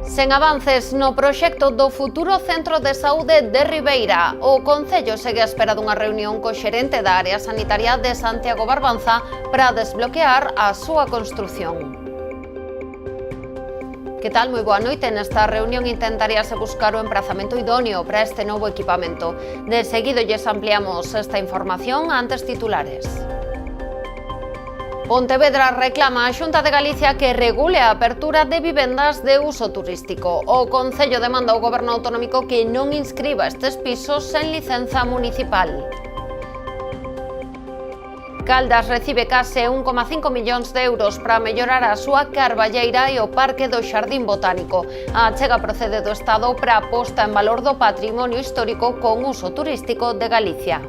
Sen avances no proxecto do futuro Centro de Saúde de Ribeira, o Concello segue a espera dunha reunión co xerente da área sanitaria de Santiago Barbanza para desbloquear a súa construción. Que tal? Moi boa noite. Nesta reunión intentaríase buscar o emprazamento idóneo para este novo equipamento. De seguido lles ampliamos esta información antes titulares. Pontevedra reclama a Xunta de Galicia que regule a apertura de vivendas de uso turístico. O Concello demanda ao Goberno Autonómico que non inscriba estes pisos sen licenza municipal. Caldas recibe case 1,5 millóns de euros para mellorar a súa carballeira e o Parque do Xardín Botánico. A achega procede do Estado para a posta en valor do patrimonio histórico con uso turístico de Galicia.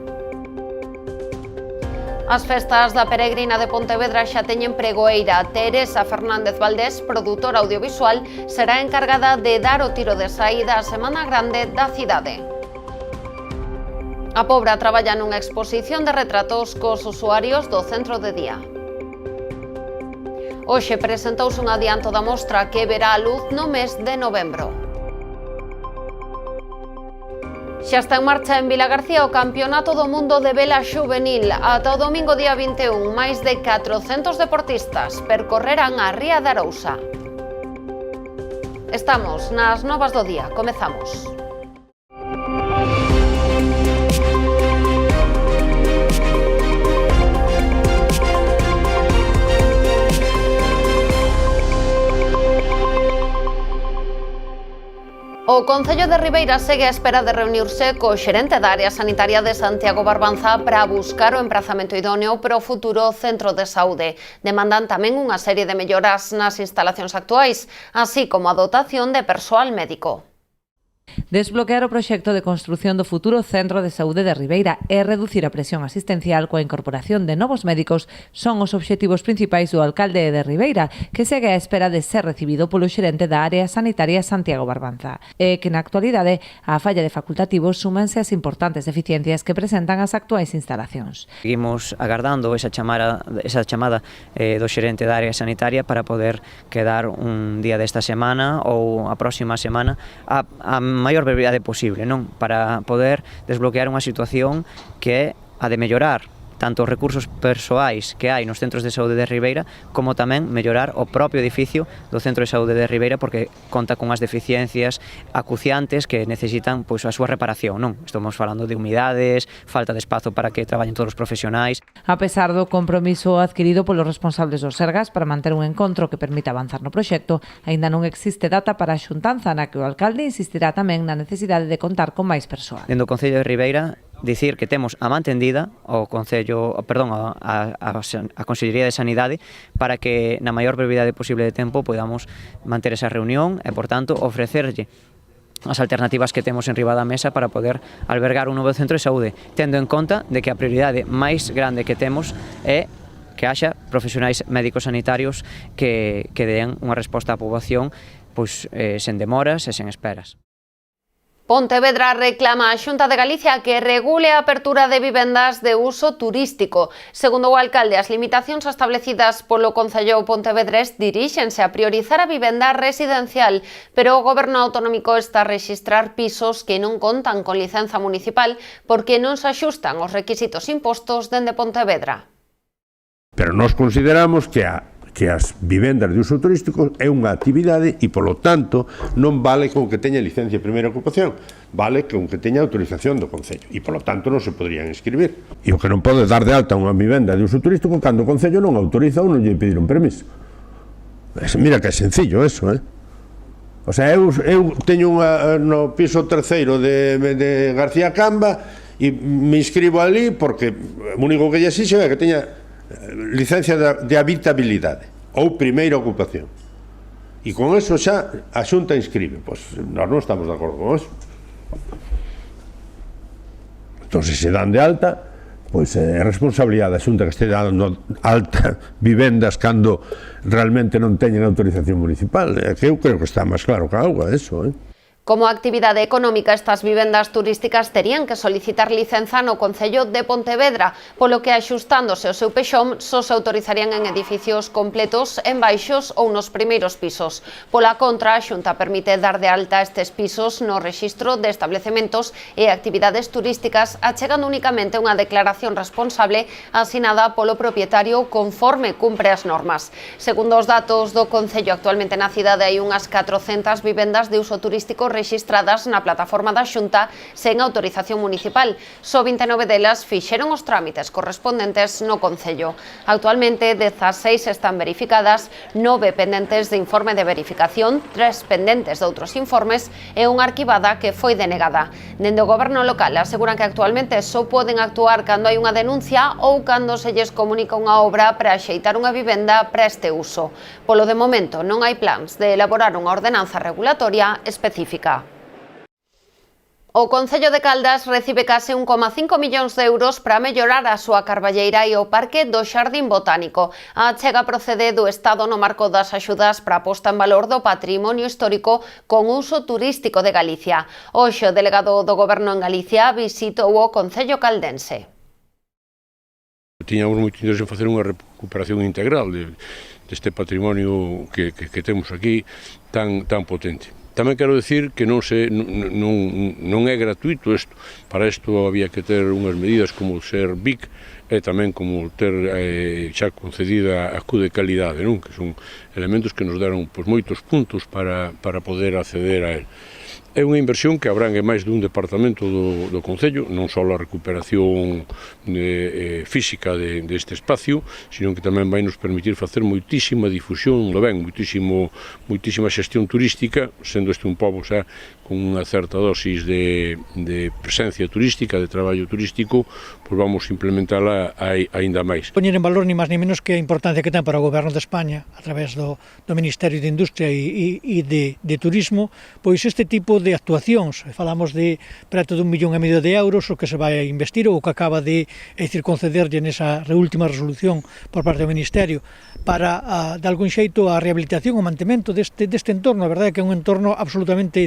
As festas da Peregrina de Pontevedra xa teñen pregoeira. Teresa Fernández Valdés, produtora audiovisual, será encargada de dar o tiro de saída á Semana Grande da cidade. A Pobra traballa nunha exposición de retratos cos usuarios do centro de día. Hoxe presentouse un adianto da mostra que verá a luz no mes de novembro. Xa está en marcha en Vilagarcía o Campeonato do Mundo de Vela Xuvenil. Ata o domingo día 21, máis de 400 deportistas percorrerán a Ría de Arousa. Estamos nas novas do día. Comezamos. O Concello de Ribeira segue á espera de reunirse co xerente da área sanitaria de Santiago Barbanza para buscar o emprazamento idóneo para o futuro centro de saúde. Demandan tamén unha serie de melloras nas instalacións actuais, así como a dotación de persoal médico. Desbloquear o proxecto de construción do futuro Centro de Saúde de Ribeira e reducir a presión asistencial coa incorporación de novos médicos son os obxectivos principais do alcalde de Ribeira, que segue á espera de ser recibido polo xerente da área sanitaria Santiago Barbanza, e que na actualidade á falla de facultativos súmanse as importantes deficiencias que presentan as actuais instalacións. Seguimos agardando esa chamada do xerente da área sanitaria para poder quedar un día desta semana ou a próxima semana a maior brevidade posible, non? Para poder desbloquear unha situación que é a de mellorar tanto os recursos persoais que hai nos centros de saúde de Ribeira como tamén mellorar o propio edificio do Centro de Saúde de Ribeira porque conta con as deficiencias acuciantes que necesitan pois a súa reparación, non? Estamos falando de humidades, falta de espazo para que traballen todos os profesionais. A pesar do compromiso adquirido polos responsables dos Sergas para manter un encontro que permita avanzar no proxecto, aínda non existe data para a xuntanza na que o alcalde insistirá tamén na necesidade de contar con máis persoal. Dentro do Concello de Ribeira dicir que temos a man tendida a Consellería de Sanidade para que na maior brevidade posible de tempo podamos manter esa reunión e, por tanto, ofrecerlle as alternativas que temos en riba da mesa para poder albergar un novo centro de saúde, tendo en conta de que a prioridade máis grande que temos é que haxa profesionais médicos sanitarios que den unha resposta á poboación pois, sen demoras e sen esperas. Pontevedra reclama a Xunta de Galicia que regule a apertura de vivendas de uso turístico. Segundo o alcalde, as limitacións establecidas polo Concello pontevedrés diríxense a priorizar a vivenda residencial, pero o Goberno Autonómico está a rexistrar pisos que non contan con licenza municipal porque non se axustan aos requisitos impostos dende Pontevedra. Pero nós consideramos que as vivendas de uso turístico é unha actividade e, polo tanto, non vale con que teña licencia de primeira ocupación, vale con que teña autorización do Concello e, polo tanto, non se poderían inscribir. E o que non pode dar de alta unha vivenda de uso turístico cando o Concello non autoriza ou non lle pediron permiso. Mira que é sencillo eso, O sea, eu teño no piso terceiro de García Camba e me inscribo ali porque o único que lle exixe é que teña licencia de habitabilidade ou primeira ocupación e con eso xa a Xunta inscribe. Pois nós non estamos de acordo con eso. Entón, se dan de alta, pois é responsabilidade da Xunta que este dando alta vivendas cando realmente non teñen autorización municipal. Que eu creo que está máis claro que a auga eso, Como actividade económica, estas vivendas turísticas terían que solicitar licenza no Concello de Pontevedra, polo que axustándose o seu pexón só se autorizarían en edificios completos en baixos ou nos primeiros pisos. Pola contra, a Xunta permite dar de alta estes pisos no rexistro de establecementos e actividades turísticas, achegando únicamente unha declaración responsable asinada polo propietario conforme cumpre as normas. Segundo os datos do Concello, actualmente na cidade hai unhas 400 vivendas de uso turístico rexistradas na plataforma da Xunta sen autorización municipal. Só 29 delas fixeron os trámites correspondentes no Concello. Actualmente, 16 están verificadas, 9 pendentes de informe de verificación, 3 pendentes de outros informes e unha arquivada que foi denegada. Dende o Goberno local aseguran que actualmente só poden actuar cando hai unha denuncia ou cando se lles comunica unha obra para axeitar unha vivenda para este uso. Polo de momento, non hai plans de elaborar unha ordenanza regulatoria específica. O Concello de Caldas recibe case 1,5 millóns de euros para mellorar a súa carballeira e o parque do Xardín Botánico. A achega procede do Estado no marco das axudas para a posta en valor do patrimonio histórico con uso turístico de Galicia. Hoxe o delegado do Goberno en Galicia visitou o Concello caldense. Tiñamos moito interés en facer unha recuperación integral deste patrimonio que temos aquí tan potente. Tamén quero dicir que non é gratuito isto. Para isto había que ter unhas medidas como ser BIC e tamén como ter xa concedida a Q de calidade, non? Que son elementos que nos deron moitos puntos para poder acceder a él. É unha inversión que abrangue máis dun departamento do Concello, non só a recuperación física deste espacio, sino que tamén vai nos permitir facer moitísima difusión, moitísima xestión turística, sendo este un pobo xa con unha certa dosis de presencia turística, de traballo turístico, pois vamos implementala aínda máis. Poñer en valor ni máis ni menos que a importancia que ten para o Goberno de España, a través do Ministerio de Industria e de Turismo, pois este tipo de actuacións. Falamos de preto de 1,5 millón de euros o que se vai a investir ou que acaba de concederlle nesa última resolución por parte do Ministerio para, de algún xeito, a rehabilitación ou mantemento deste entorno. A verdade é que é un entorno absolutamente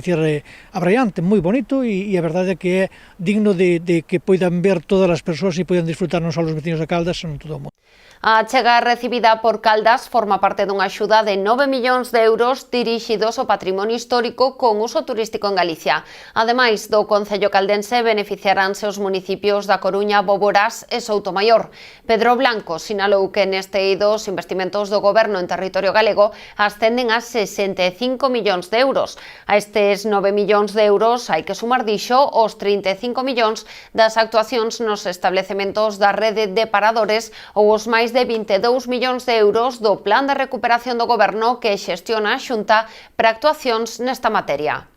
abraiante, moi bonito e a verdade é que é digno de que poidan ver todas as persoas e poidan disfrutar non só os vecinos de Caldas, senón todo o mundo. A achega recibida por Caldas forma parte dunha axuda de 9 millóns de euros dirixidos ao patrimonio histórico con uso turístico en Galicia. Ademais do Concello caldense, beneficiaránse os municipios da Coruña, Boborás e Soutomaior. Pedro Blanco sinalou que neste eido os investimentos do Goberno en territorio galego ascenden a 65 millóns de euros. A estes 9 millóns de euros hai que sumar, dixo, os 35 millóns das actuacións nos establecementos da rede de paradores ou os máis de 22 millóns de euros do Plan de Recuperación do Goberno que xestiona a Xunta para actuacións nesta materia.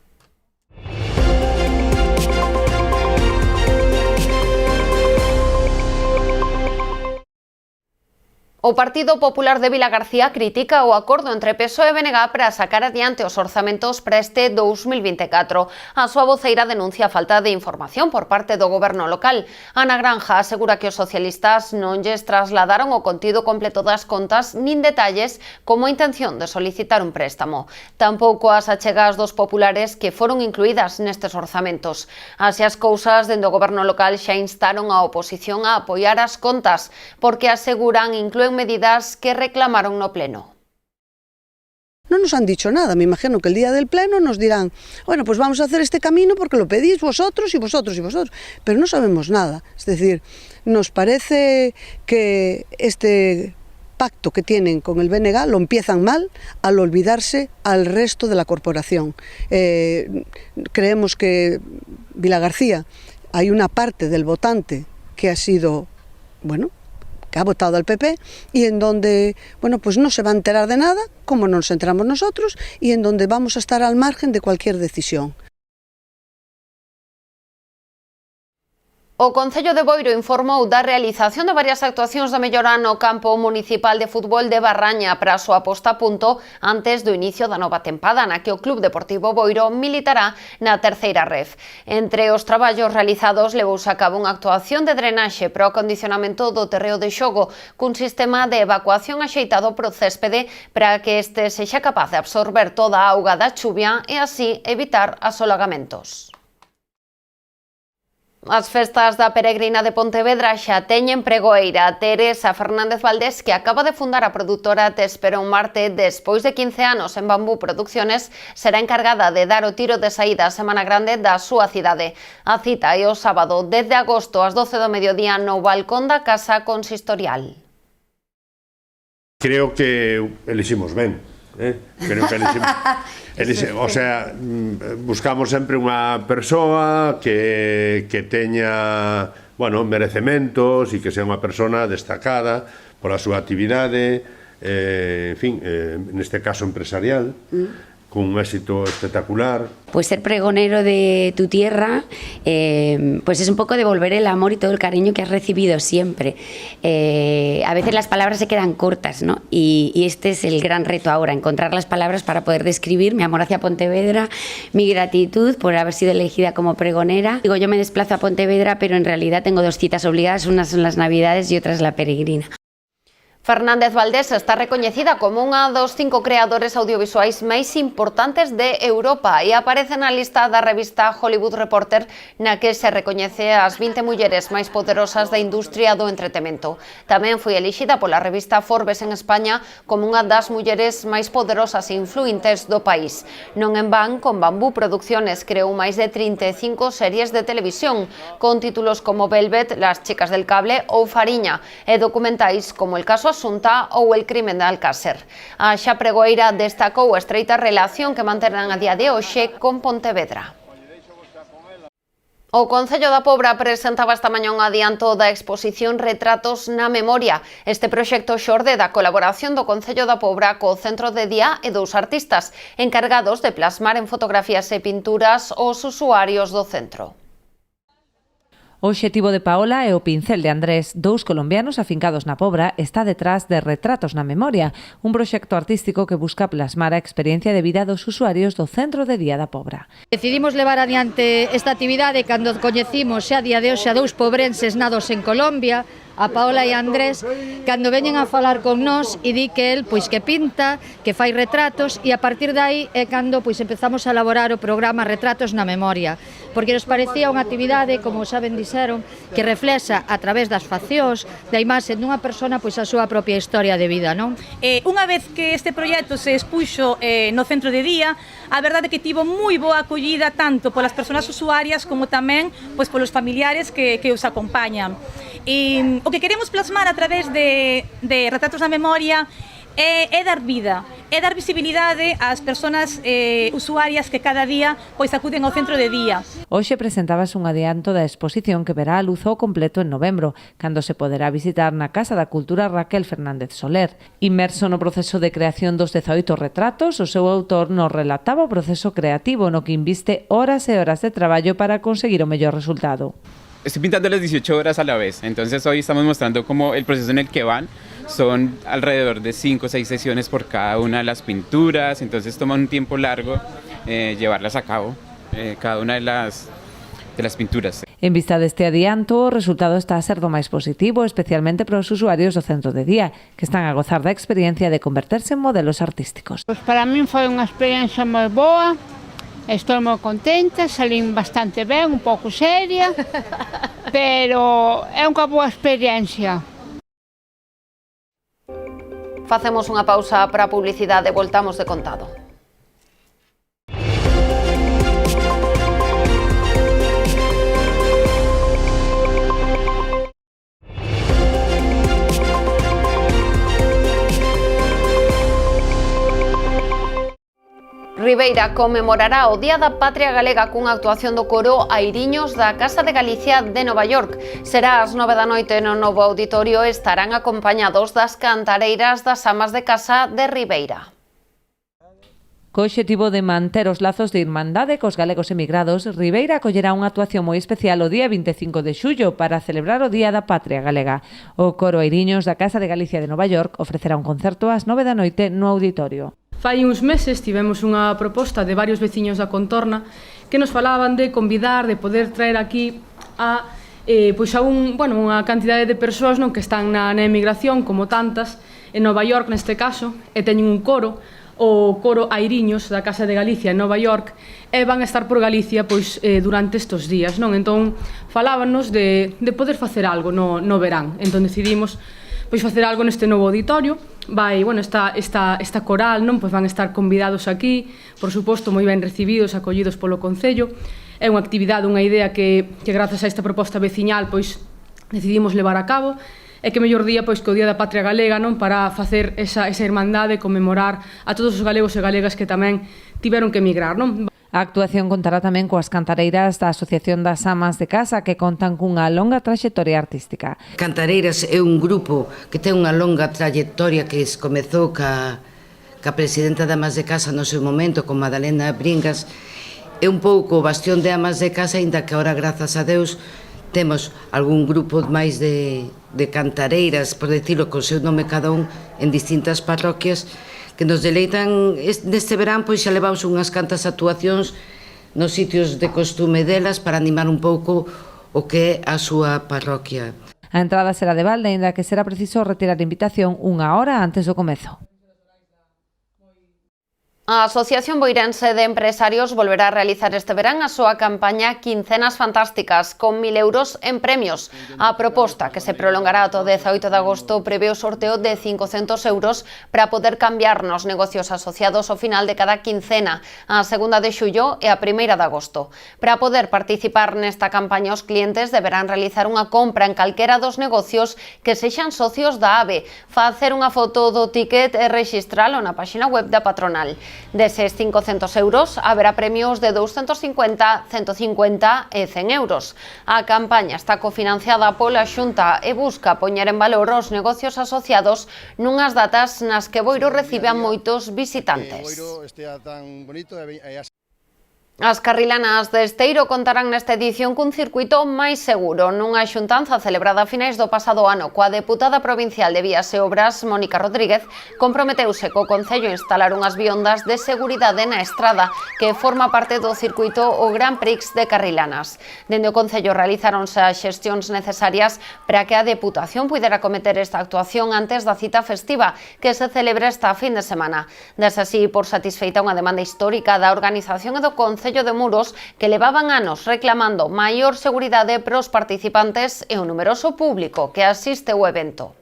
O Partido Popular de Vilagarcía critica o acordo entre PSOE e BNG para sacar adiante os orzamentos para este 2024. A súa voceira denuncia a falta de información por parte do Goberno local. Ana Granja asegura que os socialistas non lles trasladaron o contido completo das contas nin detalles como a intención de solicitar un préstamo. Tampouco as achegas dos populares que foron incluídas nestes orzamentos. Así as cousas, dende o Goberno local xa instaron a oposición a apoiar as contas, porque aseguran inclúen medidas que reclamaron no Pleno. No nos han dicho nada, me imagino que el día del Pleno nos dirán, bueno, pues vamos a hacer este camino porque lo pedís vosotros y vosotros y vosotros, pero no sabemos nada. Es decir, nos parece que este pacto que tienen con el BNG lo empiezan mal al olvidarse al resto de la corporación. Creemos que Vilagarcía, hay una parte del votante que ha sido, bueno, que ha votado al PP y en donde, bueno, pues no se va a enterar de nada, como nos enteramos nosotros, y en donde vamos a estar al margen de cualquier decisión. O Concello de Boiro informou da realización de varias actuacións de mellora no campo municipal de fútbol de Barraña para a súa posta a punto antes do inicio da nova tempada na que o Club Deportivo Boiro militará na terceira ref. Entre os traballos realizados levouse a cabo unha actuación de drenaxe para o acondicionamento do terreo de xogo cun sistema de evacuación axeitado pro céspede para que este sexa capaz de absorber toda a auga da chuvia e así evitar asolagamentos. As festas da Peregrina de Pontevedra xa teñen pregoeira. Teresa Fernández Valdés, que acaba de fundar a produtora Te Espero un Marte despois de 15 anos en Bambú Producciones, será encargada de dar o tiro de saída a Semana Grande da súa cidade. A cita é o sábado 10 de agosto ás 12 do mediodía no balcón da Casa Consistorial. Creo que eliximos ben. Creo que o sea, buscamos sempre unha persoa que teña, bueno, merecementos e que sea unha persona destacada pola súa actividade, en fin, neste caso empresarial, con un éxito espectacular. Pues ser pregonero de tu tierra, pues es un poco devolver el amor y todo el cariño que has recibido siempre. A veces las palabras se quedan cortas, ¿no? Y este es el gran reto ahora, encontrar las palabras para poder describir mi amor hacia Pontevedra, mi gratitud por haber sido elegida como pregonera. Digo, yo me desplazo a Pontevedra, pero en realidad tengo dos citas obligadas, unas son las Navidades y otras la Peregrina. Fernández Valdés está recoñecida como unha dos 5 creadores audiovisuais máis importantes de Europa e aparece na lista da revista Hollywood Reporter na que se recoñece as 20 mulleres máis poderosas da industria do entretemento. Tamén foi elixida pola revista Forbes en España como unha das mulleres máis poderosas e influentes do país. Non en van, con Bambú Producciones creou máis de 35 series de televisión con títulos como Velvet, Las chicas del cable ou Fariña e documentais como El caso Asunta ou El crimen de Alcácer. A xa pregoeira destacou a estreita relación que manterán a día de hoxe con Pontevedra. O Concello da Pobra presentaba esta mañá un adianto da exposición Retratos na Memoria. Este proxecto xorde da colaboración do Concello da Pobra co Centro de Día e dous artistas encargados de plasmar en fotografías e pinturas os usuarios do centro. O obxectivo de Paola e o pincel de Andrés, dous colombianos afincados na Pobra, está detrás de Retratos na Memoria, un proxecto artístico que busca plasmar a experiencia de vida dos usuarios do Centro de Día da Pobra. Decidimos levar adiante esta actividade cando coñecimos xa a día de hoxe a dous pobrenses nados en Colombia, a Paola e a Andrés, cando veñen a falar con nós e di que el pois que pinta, que fai retratos e a partir de aí é cando pois empezamos a elaborar o programa Retratos na Memoria, porque nos parecía unha actividade, como saben dixeron, que reflexa a través das faccións da imaxe dunha persona pois a súa propia historia de vida, non? Unha vez que este proxecto se expuxo no Centro de Día, a verdade é que tivo moi boa acollida tanto polas persoas usuarias como tamén pois polos familiares que os acompañan. E o que queremos plasmar a través de Retratos na Memoria é dar vida, é dar visibilidade ás persoas usuarias que cada día pois acuden ao Centro de Día. Hoxe presentabas un adianto da exposición que verá a luz ao completo en novembro, cando se poderá visitar na Casa da Cultura Raquel Fernández Soler. Inmerso no proceso de creación dos 18 retratos, o seu autor nos relataba o proceso creativo no que inviste horas e horas de traballo para conseguir o mellor resultado. Estoy pintando las 18 horas a la vez, entonces hoy estamos mostrando como el proceso en el que van. Son alrededor de 5 o 6 sesiones por cada una de las pinturas, entonces toma un tiempo largo llevarlas a cabo, cada una de las pinturas. En vista deste adianto, o resultado está a ser do máis positivo, especialmente para os usuarios do Centro de Día, que están a gozar da experiencia de converterse en modelos artísticos. Pues para min foi unha experiencia moi boa. Estou moi contenta, salín bastante ben, un pouco seria, pero é unha boa experiencia. Facemos unha pausa para a publicidade e voltamos de contado. Ribeira conmemorará o Día da Patria Galega cunha actuación do coro Airiños da Casa de Galicia de Nova York. Será ás 9 da noite no novo auditorio e estarán acompañados das cantareiras das amas de casa de Ribeira. Co obxectivo de manter os lazos de irmandade cos galegos emigrados, Ribeira acollerá unha actuación moi especial o día 25 de xullo para celebrar o Día da Patria Galega. O coro Airiños da Casa de Galicia de Nova York ofrecerá un concerto ás 9 da noite no auditorio. Fai uns meses tivemos unha proposta de varios veciños da contorna que nos falaban de convidar, de poder traer aquí a unha cantidade de persoas que están na emigración, como tantas, en Nova York neste caso, e teñen un coro, o coro Airiños da Casa de Galicia en Nova York, e van a estar por Galicia durante estes días, non? Entón falábanos de poder facer algo no verán. Entón decidimos facer algo neste novo auditorio. Esta coral, non? Van estar convidados aquí, por suposto moi ben recibidos, acollidos polo Concello. É unha actividade, unha idea que grazas a esta proposta veciñal decidimos levar a cabo. E que mellor día que o Día da Patria Galega, non, para facer esa irmandade, conmemorar a todos os galegos e galegas que tamén tiveron que emigrar, non? A actuación contará tamén coas cantareiras da Asociación das Amas de Casa que contan cunha longa traxectoria artística. Cantareiras é un grupo que ten unha longa traxectoria que comezou ca presidenta de Amas de Casa no seu momento, con Madalena Bringas. É un pouco o bastión de Amas de Casa, aínda que agora, grazas a Deus, temos algún grupo máis de cantareiras, por decirlo, con seu nome cada un, en distintas parroquias, que nos deleitan. Neste verán xa levamos unhas cantas actuacións nos sitios de costume delas para animar un pouco o que é a súa parroquia. A entrada será de balde, aínda que será preciso retirar a invitación unha hora antes do comezo. A Asociación Boirense de Empresarios volverá a realizar este verán a súa campaña Quincenas Fantásticas, con 1.000 euros en premios. A proposta, que se prolongará ata o 18 de agosto, prevé o sorteo de 500 euros para poder cambiar nos negocios asociados ao final de cada quincena, a 2 de xullo e a 1 de agosto. Para poder participar nesta campaña, os clientes deberán realizar unha compra en calquera dos negocios que sexan socios da AVE, facer unha foto do ticket e rexistralo na páxina web da patronal. Deses 500 euros, haberá premios de 250, 150 e 100 euros. A campaña está cofinanciada pola Xunta e busca poñer en valor os negocios asociados nunhas datas nas que Boiro recibe a moitos visitantes. As carrilanas de Esteiro contarán nesta edición cun circuito máis seguro. Nunha xuntanza celebrada a finais do pasado ano coa deputada provincial de Vías e Obras, Mónica Rodríguez, comprometeuse co Concello a instalar unhas biondas de seguridade na estrada que forma parte do circuito o Gran Prix de Carrilanas. Dende o Concello realizáronse as xestións necesarias para que a Deputación puidera cometer esta actuación antes da cita festiva que se celebra esta fin de semana. Dese así por satisfeita unha demanda histórica da organización e do Concello de Muros que levaban anos reclamando maior seguridade para os participantes e o numeroso público que asiste ao evento.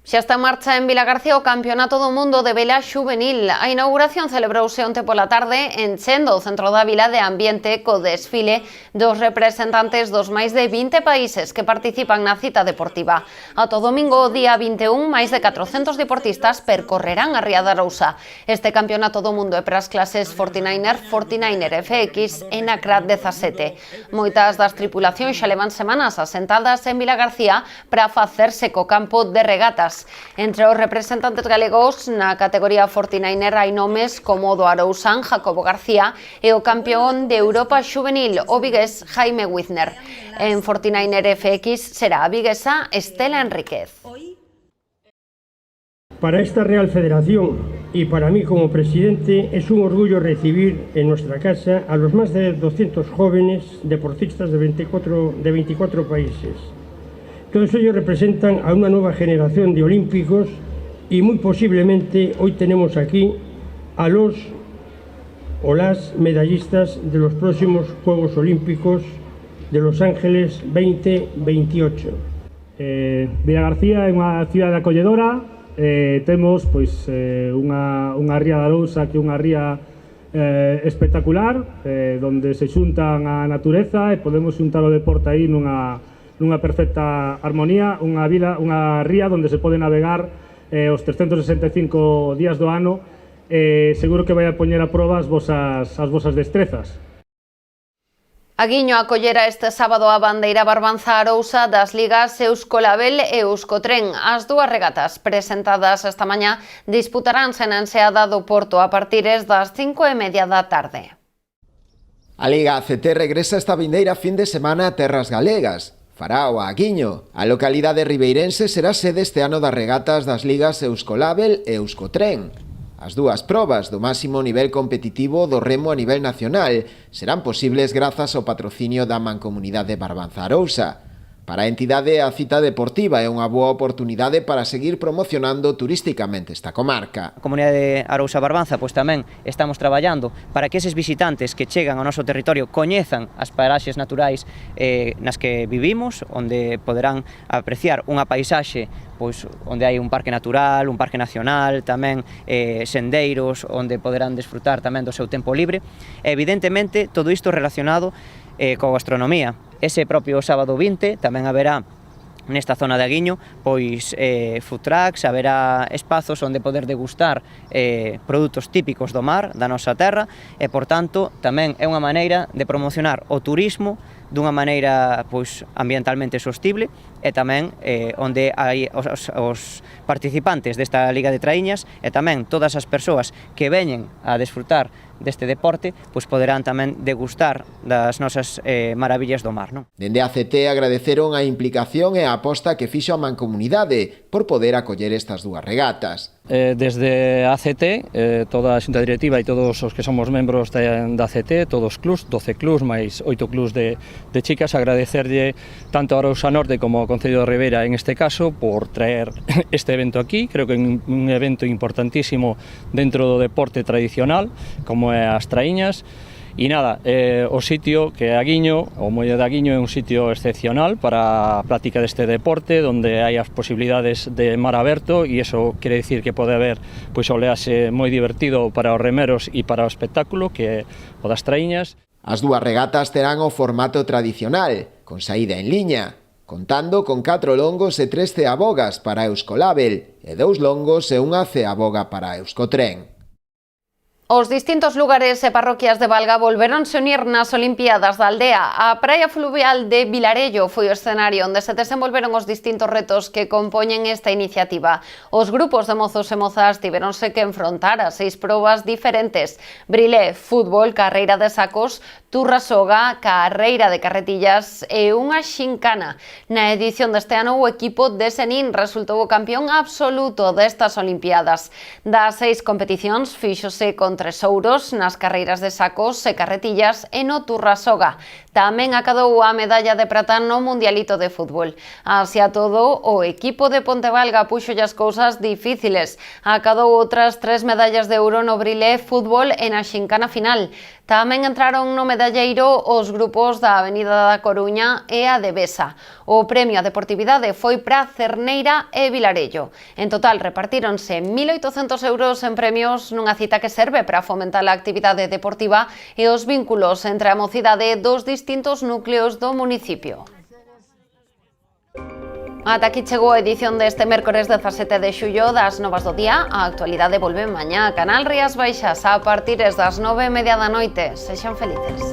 Xa está en marcha en Vilagarcía o Campeonato do Mundo de Vela Xuvenil. A inauguración celebrouse onte pola tarde enchendo o centro da vila de ambiente co desfile dos representantes dos máis de 20 países que participan na cita deportiva. Ata o domingo, día 21, máis de 400 deportistas percorrerán a Ría da Arousa. Este Campeonato do Mundo é para as clases 49er, 49er FX e NACRA 17. Moitas das tripulacións xa levan semanas asentadas en Vilagarcía para facerse co campo de regatas. Entre os representantes galegos na categoría 49er hai nomes como o do Arousán, Jacobo García, e o campeón de Europa Xuvenil, o vigués Jaime Wizner. En 49er FX será a viguesa Estela Enríquez. Para esta Real Federación y para mí como presidente es un orgullo recibir en nuestra casa a los más de 200 jóvenes deportistas de 24 países. Todos ellos representan a una nueva generación de olímpicos y muy posiblemente hoy tenemos aquí a los o las medallistas de los próximos Juegos Olímpicos de Los Ángeles 2028. Vilagarcía é unha cidade acolledora, temos unha ría da Arousa que é unha ría espectacular, donde se xuntan a natureza e podemos xuntar o deporte aí nunha perfecta armonía, unha ría onde se pode navegar os 365 días do ano. Seguro que vai a poñer a proba as vosas destrezas. Aguiño acollera este sábado a bandeira Barbanza Arousa das ligas Euskolabel e Euskotren. As dúas regatas presentadas esta mañá disputaránse na enseada do Porto a partires das 5:30 da tarde. A Liga ACT regresa esta vindeira fin de semana a terras galegas. Fará o Aguiño. A localidade ribeirense será sede este ano das regatas das ligas Euskolabel e Euskotren. As dúas probas do máximo nivel competitivo do remo a nivel nacional serán posibles grazas ao patrocinio da Mancomunidade Barbanza Arousa. Para a entidade, a cita deportiva é unha boa oportunidade para seguir promocionando turísticamente esta comarca. A Comunidade Arousa Barbanza pois tamén estamos traballando para que eses visitantes que chegan ao noso territorio coñezan as paraxes naturais nas que vivimos, onde poderán apreciar unha paisaxe pois onde hai un parque natural, un parque nacional, tamén sendeiros onde poderán desfrutar tamén do seu tempo libre. E, evidentemente, todo isto relacionado coa gastronomía. Ese propio sábado 20 tamén haberá nesta zona de Aguiño pois food trucks, haberá espazos onde poder degustar produtos típicos do mar, da nosa terra, e, por tanto, tamén é unha maneira de promocionar o turismo dunha maneira pois ambientalmente sostible e tamén onde hai os participantes desta Liga de Traíñas e tamén todas as persoas que veñen a desfrutar deste deporte pois poderán tamén degustar das nosas maravillas do mar, non? Dende a ACT agradeceron a implicación e a aposta que fixo a Mancomunidade por poder acoller estas dúas regatas. Desde a ACT, toda a xunta directiva e todos os que somos membros da ACT, todos os clubs, 12 clubs máis 8 clubs de chicas, agradecerlle tanto a Arousa Norte como ao Concello de Ribeira en este caso por traer este evento aquí. Creo que é un evento importantísimo dentro do deporte tradicional como é as traíñas. E nada, o sitio que é Aguiño, o Molle de Aguiño é un sitio excepcional para a práctica deste deporte, onde hai as posibilidades de mar aberto e iso quere dicir que pode haber pois oleaxe moi divertido para os remeros e para o espectáculo que é o das traíñas. As dúas regatas terán o formato tradicional, con saída en liña, contando con 4 longos e 3 ceabogas para Euskolabel e 2 longos e unha ceaboga para Euskotren. Os distintos lugares e parroquias de Valga volveronse unir nas Olimpiadas da Aldea. A praia fluvial de Vilarello foi o escenario onde se desenvolveron os distintos retos que compoñen esta iniciativa. Os grupos de mozos e mozas tiveronse que enfrontar a 6 probas diferentes: brilé, fútbol, carreira de sacos, turrasoga, carreira de carretillas e unha xincana. Na edición deste ano, o equipo de Senín resultou o campeón absoluto destas Olimpiadas. Das 6 competicións, fíxose con 3 ouros nas carreiras de sacos e carretillas e no turrasoga. Tamén acadou a medalla de prata no Mundialito de Fútbol. Así a todo, o equipo de Pontevalga puxolle as cousas difíciles. Acadou outras 3 medallas de ouro no brilé, fútbol e na xincana final. Tamén entraron no medalleiro os grupos da Avenida da Coruña e a de Besa. O premio a deportividade foi para Cerneira e Vilarello. En total repartíronse 1.800 euros en premios nunha cita que serve para fomentar a actividade deportiva e os vínculos entre a mocidade dos distintos núcleos do municipio. Ata aquí chegou a edición deste mércores 17 de xullo das Novas do Día. A actualidade volve mañá a Canal Rías Baixas a partir das 9:30 da noite. Sexan felices.